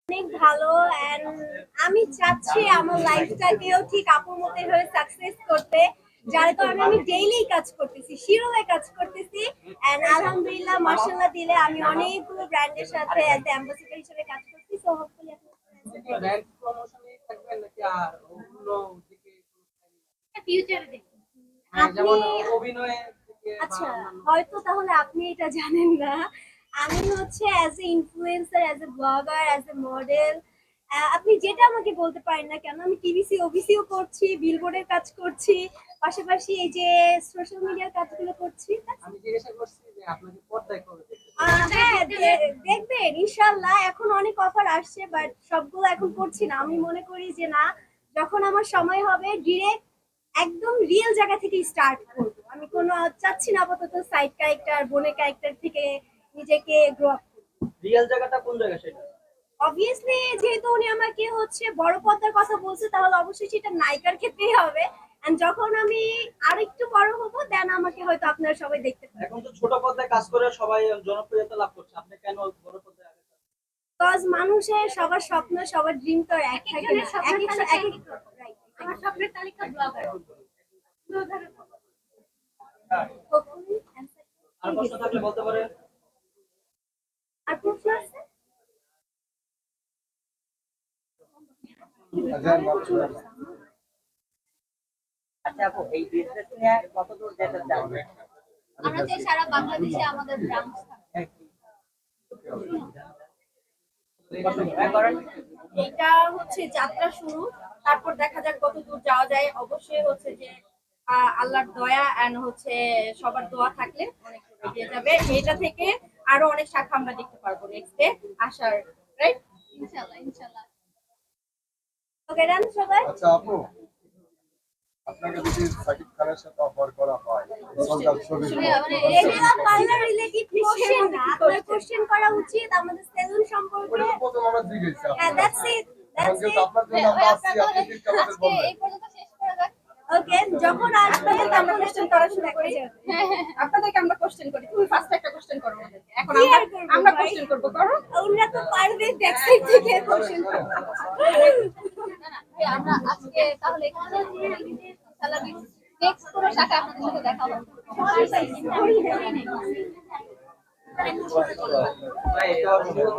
অনেক ভালো এন্ড আমি চাচ্ছি আমার লাইফটাকেও ঠিক আপুর মতো হয়ে সাকসেস করতে, যার কারণে আমি ডেইলি কাজ করতেছি, শিরোলে কাজ করতেছি এন্ড আলহামদুলিল্লাহ মাশাআল্লাহ দিলে আমি অনেকগুলো ব্র্যান্ডের সাথে অ্যাজ অ্যাম্বাসেডর হিসেবে কাজ করছি। সো হোপফুলি ব্র্যান্ড প্রমোশনে থাকবেন নাকি আর অন্য দিকে ফিউচারে দেখি যেমন আপনি। অভিনয়ে থেকে বা আচ্ছা, অন্যান্য হয়তো তাহলে আপনি এটা জানেন না। আমি হচ্ছে as a influencer, as a blogger, as a model, আপনি যেটা আমাকে বলতে পারেন না কেন, আমি টিভিসি ওবিসিও করছি, বিলবোর্ডের কাজ করছি, পাশাপাশি এই যে সোশ্যাল মিডিয়ার কাজগুলো করছি। আমি জিজ্ঞাসা করছি যে আপনাকে পর্দায় কবে দেখতে হ্যাঁ, দেখবেন ইনশাল্লাহ। এখন অনেক অফার আসছে, বাট সবগুলো এখন করছি না। আমি মনে করি যে না, যখন আমার সময় হবে ডিরেক্ট একদম রিয়েল জায়গা থেকে স্টার্ট করব। আমি কোনো চাচ্ছি না আপাতত সাইড ক্যারেক্টার, বোনের ক্যারেক্টার থেকে নিজেকে গ্রো আপ। রিয়েল জায়গাটা কোন জায়গা সেটা? অবভিয়াসলি যেহেতু উনি আমাকে হচ্ছে বড় পর্দার কথা বলছে, তাহলে অবশ্যই সেটা নায়িকার ক্ষেত্রেই হবে। এন্ড যখন আমি আর একটু বড় হব, দেন আমাকে হয়তো আপনারা সবাই দেখতে পাবেন। এখন তো ছোট পর্দায় কাজ করে সবাই জনপ্রিয়তা লাভ করছে, আপনি কেন বড় পর্দায় আগে যাচ্ছেন? কজ মানুষের সবার স্বপ্ন, সবার ড্রিম তো এক থাকে না। এক এক right. আমার স্বপ্নের তালিকা ব্লগার। Hopefully answer আর প্রশ্ন থাকলে বলতে পারেন। আর প্রশ্ন আছে? আচ্ছা আপু, এই বিজনেস নিয়ে কতদূর যেতে চান? আমরা চাই সারা বাংলাদেশে আমাদের ব্রাঞ্চ থাকে। এটা হচ্ছে যাত্রা শুরু, তারপর দেখা যাক কত দূর যাওয়া যায়। অবশ্যই হচ্ছে যে আল্লাহর দয়া এন্ড হচ্ছে সবার দোয়া থাকলে অনেক দূর এগিয়ে যাবে। এটা থেকে আরো অনেক শাখা আমরা দেখতে পারবো নেক্সট ডে আসার, রাইট? ইনশাআল্লাহ ইনশাআল্লাহ। ওকে ডান সবাই। আচ্ছা আপু, আপনাকে যদি সাকিব খানের সাথে অফার করা হয় সরকার ছবির এগুলো পার্লার রিলেটেড কোশ্চেন না, আপনার কোশ্চেন করা উচিত আমাদের সেলুন সম্পর্কে। ওটা তো প্রথম আমরা জিজ্ঞেস হ্যাঁ, দ্যাটস ইট দ্যাটস ইট। আপনার জন্য আমরা আসছি, আপনি ঠিক আমাদের বলবেন। এই পর্যন্ত শেষ করে রাখ। ওকে, যখন আসবে আমরা কোশ্চেন করা শুরু করে যাব। আপনাদেরকে আমরা কোশ্চেন করি, তুমি ফার্স্ট একটা কোশ্চেন করো আমাদেরকে। এখন কি আর করবো আমরা ভাই? কোশ্চেন করব, করো। ওরা তো পারবে ব্যাক সাইড থেকে কোশ্চেন করতে। আমরা আজকে তাহলে এখানে নেক্সট কোন শাখা আপনাদের সাথে দেখা হবে। ভাই এটা